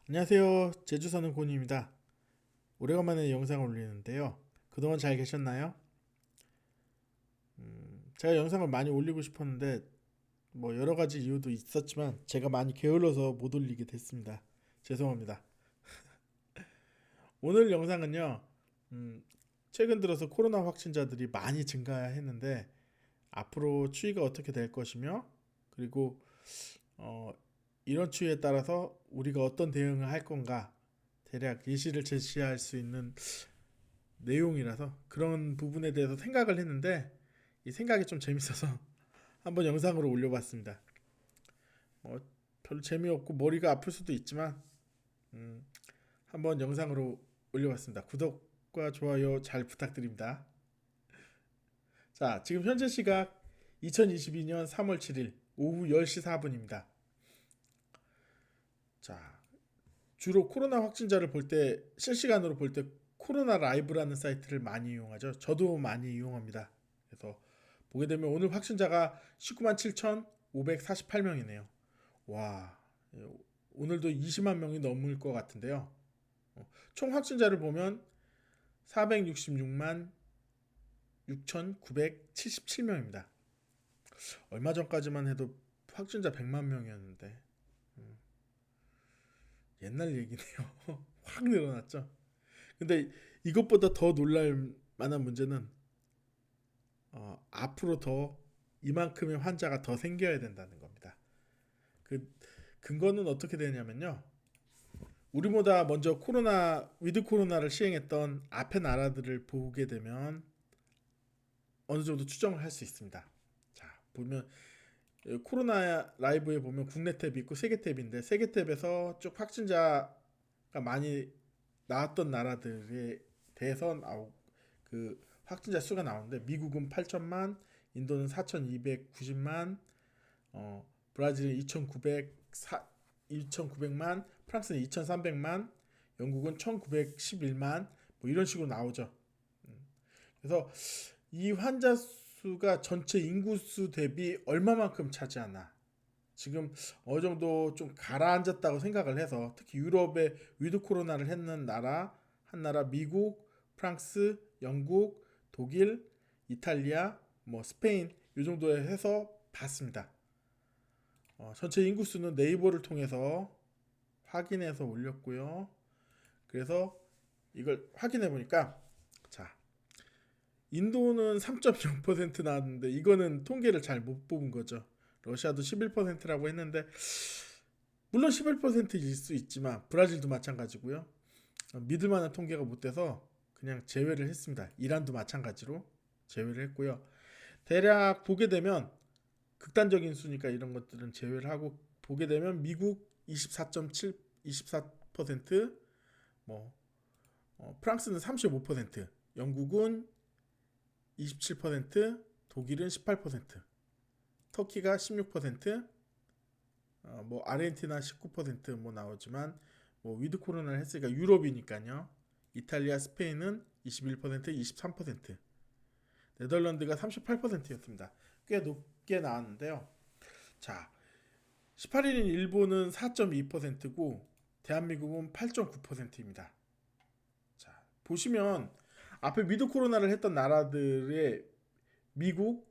안녕하세요. 제주 사는 곤입니다. 오래간만에 영상을 올리는데요. 그동안 잘 계셨나요? 제가 영상을 많이 올리고 싶었는데 뭐 여러 가지 이유도 있었지만 제가 많이 게을러서 못 올리게 됐습니다. 죄송합니다. 오늘 영상은요. 음, 최근 들어서 코로나 확진자들이 많이 증가했는데 앞으로 추이가 어떻게 될 것이며 그리고 어, 이런 추이에 따라서 우리가 어떤 대응을 할 건가 대략 예시를 제시할 수 있는 내용이라서 그런 부분에 대해서 생각을 했는데 이 생각이 좀 재밌어서 한번 영상으로 올려봤습니다. 뭐 별로 재미없고 머리가 아플 수도 있지만 음, 한번 영상으로 올려봤습니다. 구독과 좋아요 잘 부탁드립니다. 자, 지금 현재 시각 2022년 3월 7일 오후 10시 4분입니다. 자, 주로 코로나 확진자를 볼 때 실시간으로 볼 때 코로나 라이브라는 사이트를 많이 이용하죠. 저도 많이 이용합니다. 그래서 보게 되면 오늘 확진자가 19만 7,548명이네요. 와, 오늘도 20만 명이 넘을 것 같은데요. 총 확진자를 보면 466만 6,977명입니다. 얼마 전까지만 해도 확진자 100만 명이었는데 옛날 얘기네요. 확 늘어났죠. 근데 이것보다 더 놀랄 만한 문제는 앞으로 더 이만큼의 환자가 더 생겨야 된다는 겁니다. 그 근거는 어떻게 되냐면요. 우리보다 먼저 코로나 위드 코로나를 시행했던 앞의 나라들을 보게 되면 어느 정도 추정을 할 수 있습니다. 자, 보면 코로나 라이브에 보면 국내 탭이 있고 세계 탭인데 세계 탭에서 쭉 확진자가 많이 나왔던 나라들에 대해서 그 확진자 수가 나오는데 미국은 8천만, 인도는 4,290만, 브라질은 2,900만, 프랑스는 2,300만, 영국은 1,911만 뭐 이런 식으로 나오죠. 그래서 이 환자 수가 전체 인구 수 대비 얼마만큼 차지하나 지금 어느 정도 좀 가라앉았다고 생각을 해서 특히 유럽에 위드 코로나를 했는 나라 한 나라 미국, 프랑스, 영국, 독일, 이탈리아, 뭐 스페인 이 정도에 해서 봤습니다. 전체 인구 수는 네이버를 통해서 확인해서 올렸고요. 그래서 이걸 확인해 보니까 자 인도는 3.0% 나왔는데 이거는 통계를 잘 못 뽑은 거죠. 러시아도 11%라고 했는데 물론 11%일 수 있지만 브라질도 마찬가지고요. 믿을 만한 통계가 못 돼서 그냥 제외를 했습니다. 이란도 마찬가지로 제외를 했고요. 대략 보게 되면 극단적인 수니까 이런 것들은 제외를 하고 보게 되면 미국 24.7 24%, 뭐 프랑스는 35%, 영국은 27%, 독일은 18%, 터키가 16%, 뭐 아르헨티나 19%뭐 나오지만 뭐 위드 코로나를 했으니까 유럽이니까요. 이탈리아, 스페인은 21%, 23%, 네덜란드가 38%였습니다. 꽤 높게 나왔는데요. 자, 18일인 일본은 4.2%고 대한민국은 8.9%입니다. 자, 보시면 앞에 위드 코로나를 했던 나라들의 미국,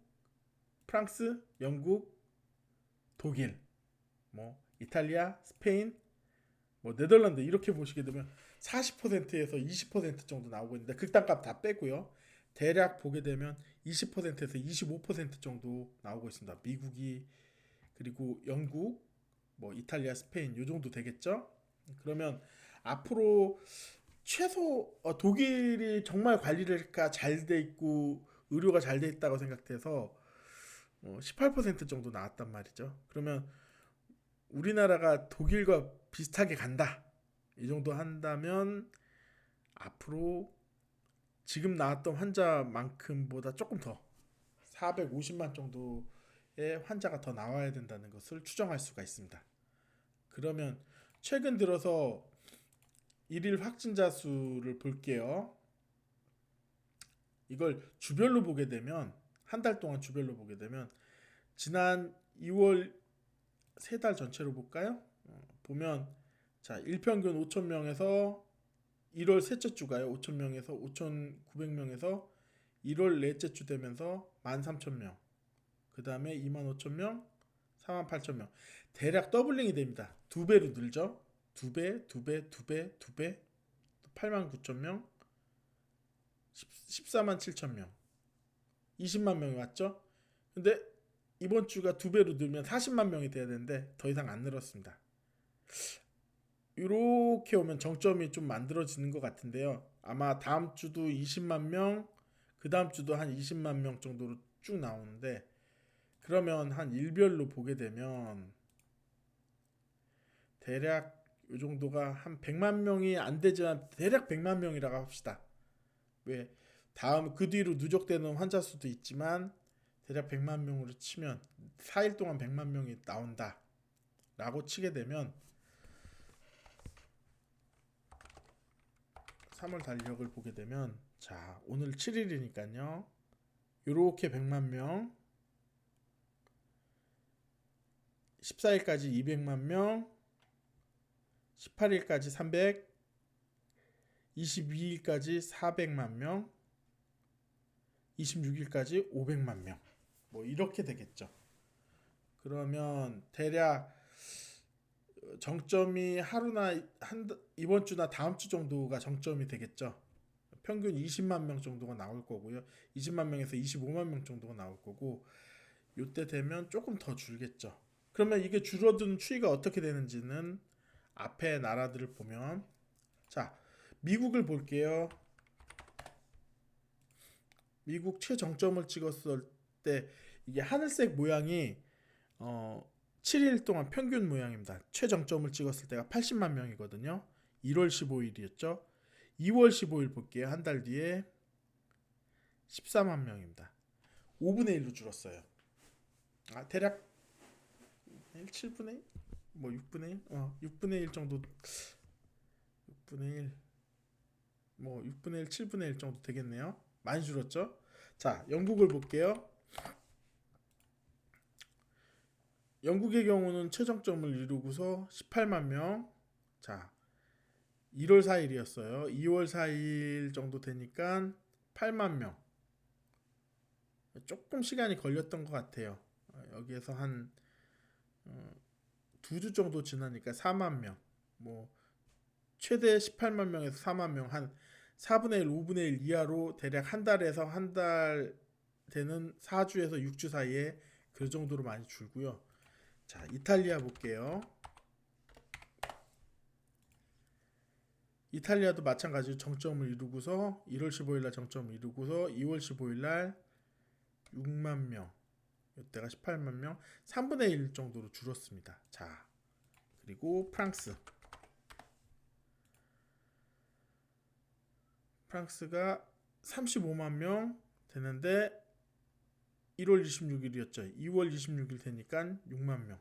프랑스, 영국, 독일, 뭐 이탈리아, 스페인, 뭐 네덜란드 이렇게 보시게 되면 40%에서 20% 정도 나오고 있는데 극단값 다 빼고요. 대략 보게 되면 20%에서 25% 정도 나오고 있습니다. 미국이 그리고 영국, 뭐 이탈리아, 스페인 요 정도 되겠죠? 그러면 앞으로 최소 독일이 정말 관리가 잘 돼 있고 의료가 잘 돼 있다고 생각돼서 18% 정도 나왔단 말이죠. 그러면 우리나라가 독일과 비슷하게 간다. 이 정도 한다면 앞으로 지금 나왔던 환자만큼보다 조금 더 450만 정도의 환자가 더 나와야 된다는 것을 추정할 수가 있습니다. 그러면 최근 들어서 일일 확진자 수를 볼게요. 이걸 주별로 보게 되면 한 달 동안 주별로 보게 되면 지난 2월 세 달 전체로 볼까요? 보면 자, 일평균 5,000명에서 1월 셋째 주가요. 5,000명에서 5,900명에서 1월 넷째 주 되면서 13,000명. 그 다음에 25,000명, 48,000명. 대략 더블링이 됩니다. 두 배로 늘죠. 두 배, 두 배, 두 배, 두 배. 89,000명, 147,000명, 20만 명이 왔죠. 근데 이번 주가 두 배로 늘면 40만 명이 돼야 되는데 더 이상 안 늘었습니다. 이렇게 오면 정점이 좀 만들어지는 것 같은데요. 아마 다음 주도 20만 명, 그 다음 주도 한 20만 명 정도로 쭉 나오는데, 그러면 한 일별로 보게 되면 대략 이 정도가 한 100만 명이 안 되지만 대략 100만 명이라고 합시다. 왜 다음 그 뒤로 누적되는 환자 수도 있지만 대략 100만 명으로 치면 4일 동안 100만 명이 나온다 라고 치게 되면 3월 달력을 보게 되면, 자, 오늘 7일이니까요. 요렇게 100만 명, 14일까지 200만 명, 18일까지 300, 22일까지 400만 명, 26일까지 500만 명. 뭐 이렇게 되겠죠. 그러면 대략 정점이 하루나 이번 주나 다음 주 정도가 정점이 되겠죠. 평균 20만 명 정도가 나올 거고요. 20만 명에서 25만 명 정도가 나올 거고, 이때 되면 조금 더 줄겠죠. 그러면 이게 줄어드는 추이가 어떻게 되는지는 앞에 나라들을 보면, 자, 미국을 볼게요. 미국 최정점을 찍었을 때 이게 하늘색 모양이 7일 동안 평균 모양입니다. 최정점을 찍었을 때가 80만 명이거든요. 1월 15일이었죠. 2월 15일 볼게요. 한 달 뒤에 14만 명입니다. 5분의 1로 줄었어요. 대략 7분의 1? 뭐 6분의 1? 6분의 1 정도, 6분의 1, 뭐 6분의 1, 7분의 1 정도 되겠네요. 많이 줄었죠? 자, 영국을 볼게요. 영국의 경우는 최정점을 이루고서 18만 명. 자, 1월 4일이었어요. 2월 4일 정도 되니까 8만 명. 조금 시간이 걸렸던 것 같아요. 여기에서 한 2주 정도 지나니까 4만 명. 뭐 최대 18만 명에서 4만 명, 한 4분의 1, 5분의 1 이하로 대략 한 달에서 한 달 되는 4주에서 6주 사이에 그 정도로 많이 줄고요. 자, 이탈리아 볼게요. 이탈리아도 마찬가지로 정점을 이루고서 1월 15일 날 정점을 이루고서 2월 15일 날 6만 명, 이때가 18만 명, 3분의 1 정도로 줄었습니다. 자, 그리고 프랑스가 35만 명 되는데 1월 26일이었죠. 2월 26일 되니까 6만 명.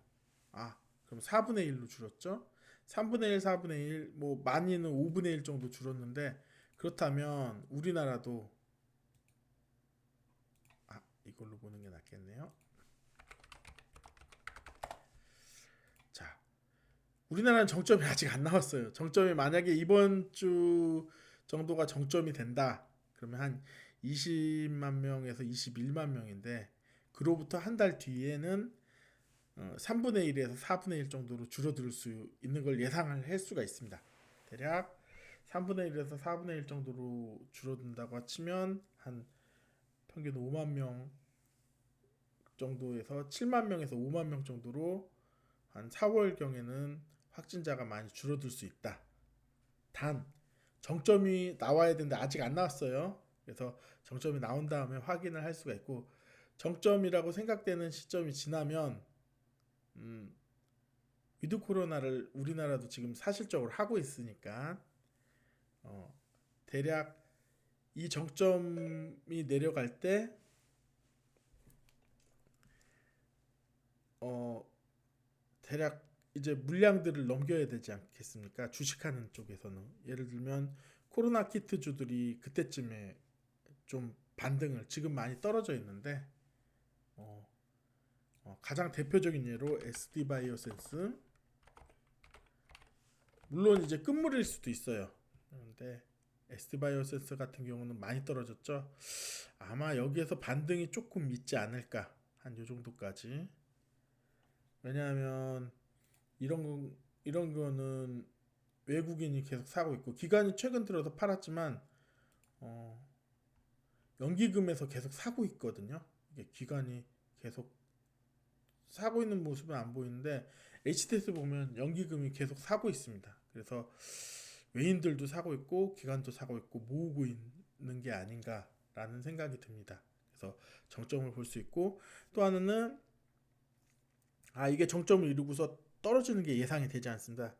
그럼 4분의 1로 줄었죠. 3분의 1, 4분의 1, 뭐 많이는 5분의 1 정도 줄었는데, 그렇다면 우리나라도 이걸로 보는 게 낫겠네요. 자, 우리나라는 정점이 아직 안 나왔어요. 정점이 만약에 이번 주 정도가 정점이 된다, 그러면 한 20만 명에서 21만 명인데, 그로부터 한 달 뒤에는 3분의 1에서 4분의 1 정도로 줄어들 수 있는 걸 예상을 할 수가 있습니다. 대략 3분의 1에서 4분의 1 정도로 줄어든다고 치면 한 평균 5만 명 정도에서 7만 명에서 5만 명 정도로 한 4월경에는 확진자가 많이 줄어들 수 있다. 단 정점이 나와야 되는데 아직 안 나왔어요. 그래서 정점이 나온 다음에 확인을 할 수가 있고, 정점이라고 생각되는 시점이 지나면 위드 코로나를 우리나라도 지금 사실적으로 하고 있으니까 대략 이 정점이 내려갈 때 대략 이제 물량들을 넘겨야 되지 않겠습니까? 주식하는 쪽에서는 예를 들면 코로나 키트주들이 그때쯤에 좀 반등을, 지금 많이 떨어져 있는데 가장 대표적인 예로 SD 바이오센스, 물론 이제 끝물일 수도 있어요. 그런데 ST바이오센스 같은 경우는 많이 떨어졌죠. 아마 여기에서 반등이 조금 있지 않을까, 한 요 정도까지. 왜냐하면 이런 거는 외국인이 계속 사고 있고, 기관이 최근 들어서 팔았지만 어, 연기금에서 계속 사고 있거든요. 이게 기관이 계속 사고 있는 모습은 안 보이는데 HTS 보면 연기금이 계속 사고 있습니다. 그래서 외인들도 사고 있고 기관도 사고 있고 모으고 있는 게 아닌가라는 생각이 듭니다. 그래서 정점을 볼 수 있고, 또 하나는 이게 정점을 이루고서 떨어지는 게 예상이 되지 않습니다.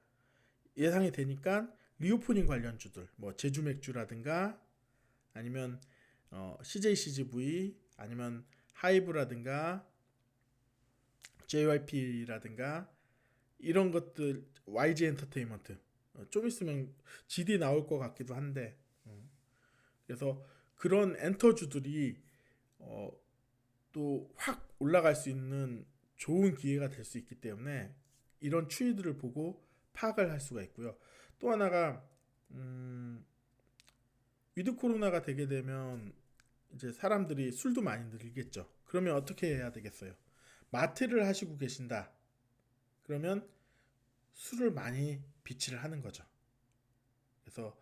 예상이 되니까 리오프닝 관련주들, 뭐 제주 맥주라든가 아니면 CJCGV 아니면 하이브라든가 JYP라든가 이런 것들, YG 엔터테인먼트, 좀 있으면 GD 나올 것 같기도 한데, 그래서 그런 엔터주들이 또 확 올라갈 수 있는 좋은 기회가 될 수 있기 때문에 이런 추이들을 보고 파악을 할 수가 있고요. 또 하나가 위드 코로나가 되게 되면 이제 사람들이 술도 많이 늘겠죠. 그러면 어떻게 해야 되겠어요? 마트를 하시고 계신다. 그러면 술을 많이 비치를 하는 거죠. 그래서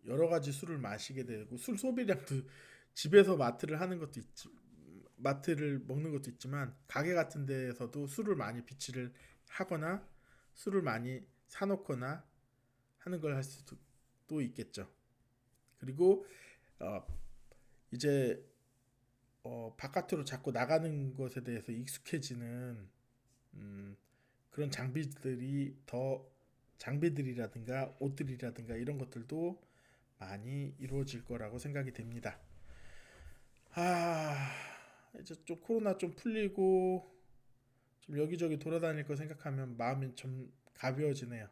여러 가지 술을 마시게 되고, 술 소비량도 집에서 마트를 먹는 것도 있지만 가게 같은 데에서도 술을 많이 비치를 하거나 술을 많이 사놓거나 하는 걸 할 수도 있겠죠. 그리고 어, 이제 바깥으로 자꾸 나가는 것에 대해서 익숙해지는 그런 장비들이라든가 옷들이라든가 이런 것들도 많이 이루어질 거라고 생각이 됩니다. 아, 이제 좀 코로나 좀 풀리고 좀 여기저기 돌아다닐 거 생각하면 마음이 좀 가벼워지네요.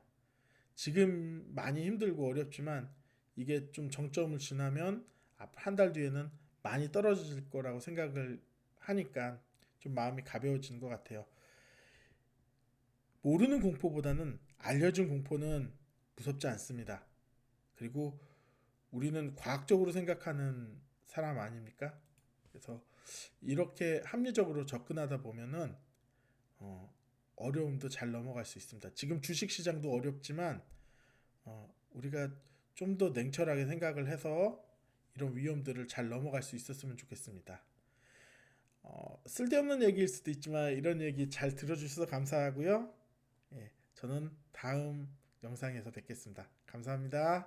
지금 많이 힘들고 어렵지만 이게 좀 정점을 지나면 한 달 뒤에는 많이 떨어질 거라고 생각을 하니까 좀 마음이 가벼워지는 것 같아요. 모르는 공포보다는 알려진 공포는 무섭지 않습니다. 그리고 우리는 과학적으로 생각하는 사람 아닙니까? 그래서 이렇게 합리적으로 접근하다 보면은 어려움도 잘 넘어갈 수 있습니다. 지금 주식 시장도 어렵지만 우리가 좀 더 냉철하게 생각을 해서 이런 위험들을 잘 넘어갈 수 있었으면 좋겠습니다. 쓸데없는 얘기일 수도 있지만 이런 얘기 잘 들어주셔서 감사하고요. 예, 저는 다음 영상에서 뵙겠습니다. 감사합니다.